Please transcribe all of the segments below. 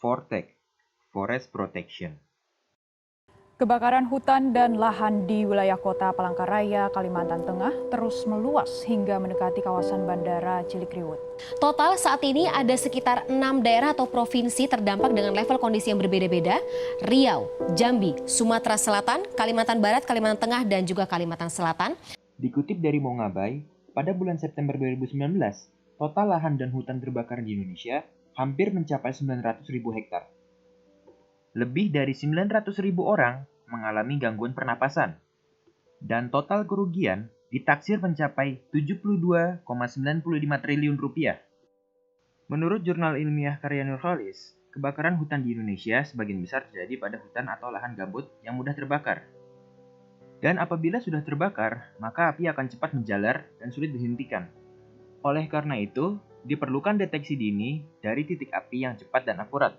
Vortex, Forest Protection. Kebakaran hutan dan lahan di wilayah kota Palangkaraya, Kalimantan Tengah terus meluas hingga mendekati kawasan Bandara Cilikriwut. Total saat ini ada sekitar 6 daerah atau provinsi terdampak dengan level kondisi yang berbeda-beda. Riau, Jambi, Sumatera Selatan, Kalimantan Barat, Kalimantan Tengah, dan juga Kalimantan Selatan. Dikutip dari Mongabay, pada bulan September 2019, total lahan dan hutan terbakar di Indonesia hampir mencapai 900.000 hektar. Lebih dari 900.000 orang mengalami gangguan pernapasan, dan total kerugian ditaksir mencapai 72,95 triliun rupiah. Menurut jurnal ilmiah karya Nurholis, kebakaran hutan di Indonesia sebagian besar terjadi pada hutan atau lahan gambut yang mudah terbakar. Dan apabila sudah terbakar, maka api akan cepat menjalar dan sulit dihentikan. Oleh karena itu, diperlukan deteksi dini dari titik api yang cepat dan akurat.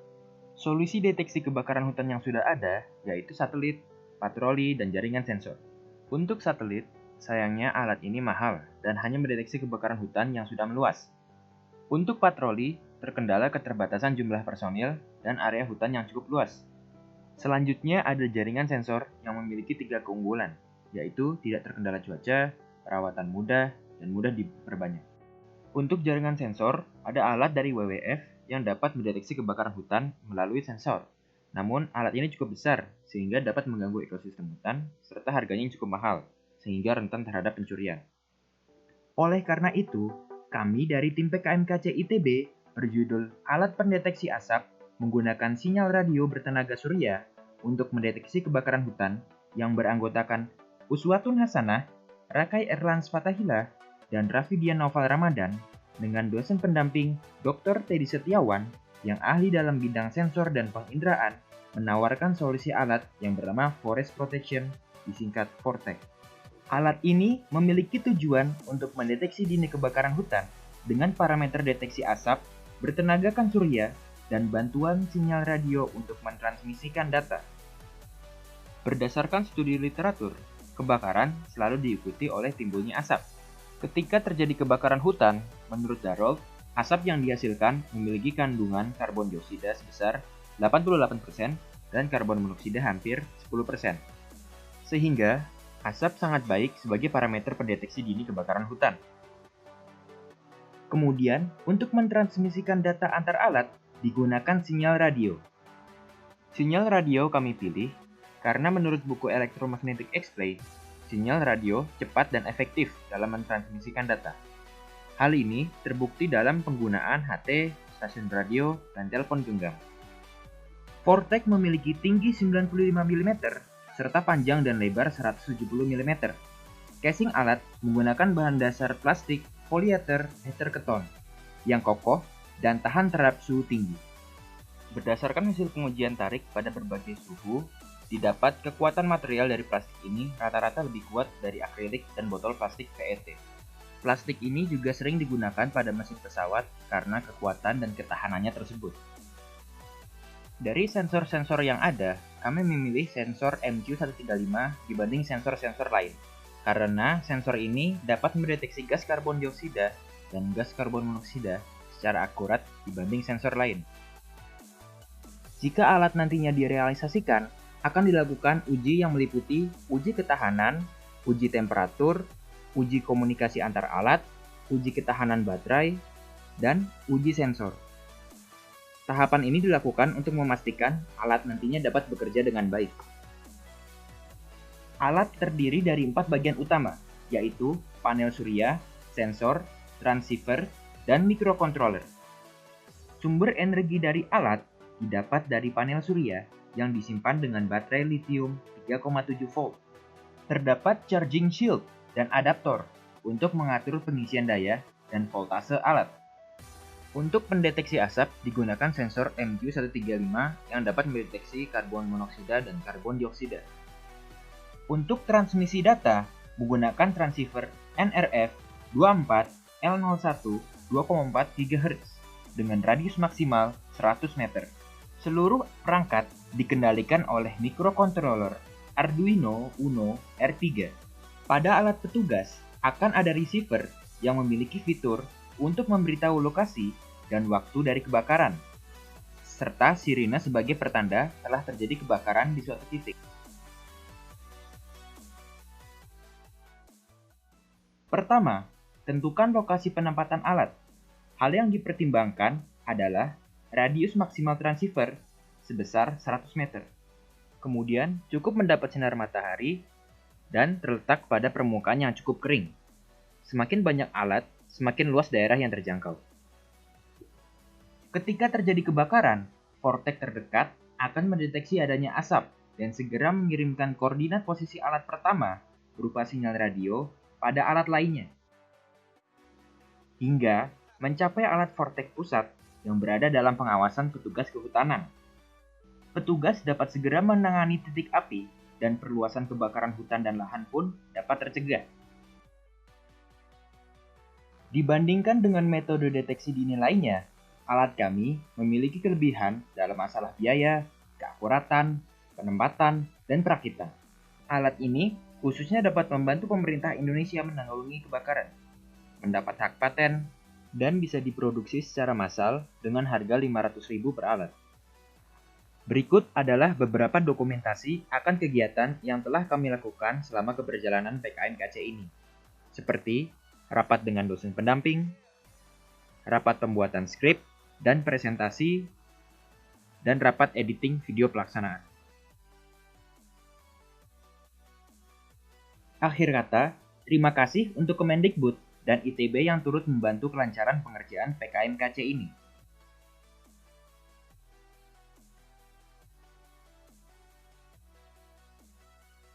Solusi deteksi kebakaran hutan yang sudah ada yaitu satelit, patroli, dan jaringan sensor. Untuk satelit, sayangnya alat ini mahal dan hanya mendeteksi kebakaran hutan yang sudah meluas. Untuk patroli, terkendala keterbatasan jumlah personil dan area hutan yang cukup luas. Selanjutnya ada jaringan sensor yang memiliki 3 keunggulan, yaitu tidak terkendala cuaca, perawatan mudah, dan mudah diperbanyak. Untuk jaringan sensor, ada alat dari WWF yang dapat mendeteksi kebakaran hutan melalui sensor. Namun, alat ini cukup besar sehingga dapat mengganggu ekosistem hutan serta harganya yang cukup mahal, sehingga rentan terhadap pencurian. Oleh karena itu, kami dari tim PKMKC ITB berjudul Alat Pendeteksi Asap menggunakan sinyal radio bertenaga surya untuk mendeteksi kebakaran hutan yang beranggotakan Uswatun Hasanah, Rakai Erlans Fatahillah, dan Rafidian Noval Ramadan dengan dosen pendamping Dr. Teddy Setiawan yang ahli dalam bidang sensor dan penginderaan menawarkan solusi alat yang bernama Forest Protection, disingkat Vortex. Alat ini memiliki tujuan untuk mendeteksi dini kebakaran hutan dengan parameter deteksi asap, bertenagakan surya, dan bantuan sinyal radio untuk mentransmisikan data. Berdasarkan studi literatur, kebakaran selalu diikuti oleh timbulnya asap. Ketika terjadi kebakaran hutan, menurut Darold, asap yang dihasilkan memiliki kandungan karbon dioksida sebesar 88% dan karbon monoksida hampir 10%. Sehingga, asap sangat baik sebagai parameter pendeteksi dini kebakaran hutan. Kemudian, untuk mentransmisikan data antar alat, digunakan sinyal radio. Sinyal radio kami pilih karena menurut buku Electromagnetic Explained, sinyal radio cepat dan efektif dalam mentransmisikan data. Hal ini terbukti dalam penggunaan HT, stasiun radio, dan telepon genggam. Vortex memiliki tinggi 95 mm serta panjang dan lebar 170 mm. Casing alat menggunakan bahan dasar plastik polyether ester keton yang kokoh dan tahan terhadap suhu tinggi. Berdasarkan hasil pengujian tarik pada berbagai suhu, didapat kekuatan material dari plastik ini rata-rata lebih kuat dari akrilik dan botol plastik PET. Plastik ini juga sering digunakan pada mesin pesawat karena kekuatan dan ketahanannya tersebut. Dari sensor-sensor yang ada, kami memilih sensor MQ135 dibanding sensor-sensor lain, karena sensor ini dapat mendeteksi gas karbon dioksida dan gas karbon monoksida secara akurat dibanding sensor lain. Jika alat nantinya direalisasikan, akan dilakukan uji yang meliputi uji ketahanan, uji temperatur, uji komunikasi antar alat, uji ketahanan baterai, dan uji sensor. Tahapan ini dilakukan untuk memastikan alat nantinya dapat bekerja dengan baik. Alat terdiri dari 4 bagian utama, yaitu panel surya, sensor, transceiver, dan microcontroller. Sumber energi dari alat didapat dari panel surya yang disimpan dengan baterai lithium 3,7 volt. Terdapat charging shield dan adaptor untuk mengatur pengisian daya dan voltase alat. Untuk pendeteksi asap digunakan sensor MQ135 yang dapat mendeteksi karbon monoksida dan karbon dioksida. Untuk transmisi data menggunakan transceiver NRF 24 L01 2,4 GHz dengan radius maksimal 100 meter. Seluruh perangkat dikendalikan oleh microcontroller Arduino Uno R3. Pada alat petugas akan ada receiver yang memiliki fitur untuk memberitahu lokasi dan waktu dari kebakaran. serta sirine sebagai pertanda telah terjadi kebakaran di suatu titik. Pertama, tentukan lokasi penempatan alat. Hal yang dipertimbangkan adalah radius maksimal transceiver sebesar 100 meter. Kemudian, cukup mendapat sinar matahari dan terletak pada permukaan yang cukup kering. Semakin banyak alat, semakin luas daerah yang terjangkau. Ketika terjadi kebakaran, vortex terdekat akan mendeteksi adanya asap dan segera mengirimkan koordinat posisi alat pertama berupa sinyal radio pada alat lainnya, hingga mencapai alat vortex pusat yang berada dalam pengawasan petugas kehutanan. Petugas dapat segera menangani titik api dan perluasan kebakaran hutan dan lahan pun dapat tercegah. Dibandingkan dengan metode deteksi dini lainnya, alat kami memiliki kelebihan dalam masalah biaya, keakuratan, penempatan, dan perakitan. Alat ini khususnya dapat membantu pemerintah Indonesia menanggulangi kebakaran, mendapat hak paten, dan bisa diproduksi secara massal dengan harga Rp500.000 per alat. Berikut adalah beberapa dokumentasi akan kegiatan yang telah kami lakukan selama keberjalanan PKMKC ini, seperti rapat dengan dosen pendamping, rapat pembuatan skrip dan presentasi, dan rapat editing video pelaksanaan. Akhir kata, terima kasih untuk Kemendikbud dan ITB yang turut membantu kelancaran pengerjaan PKMKC ini.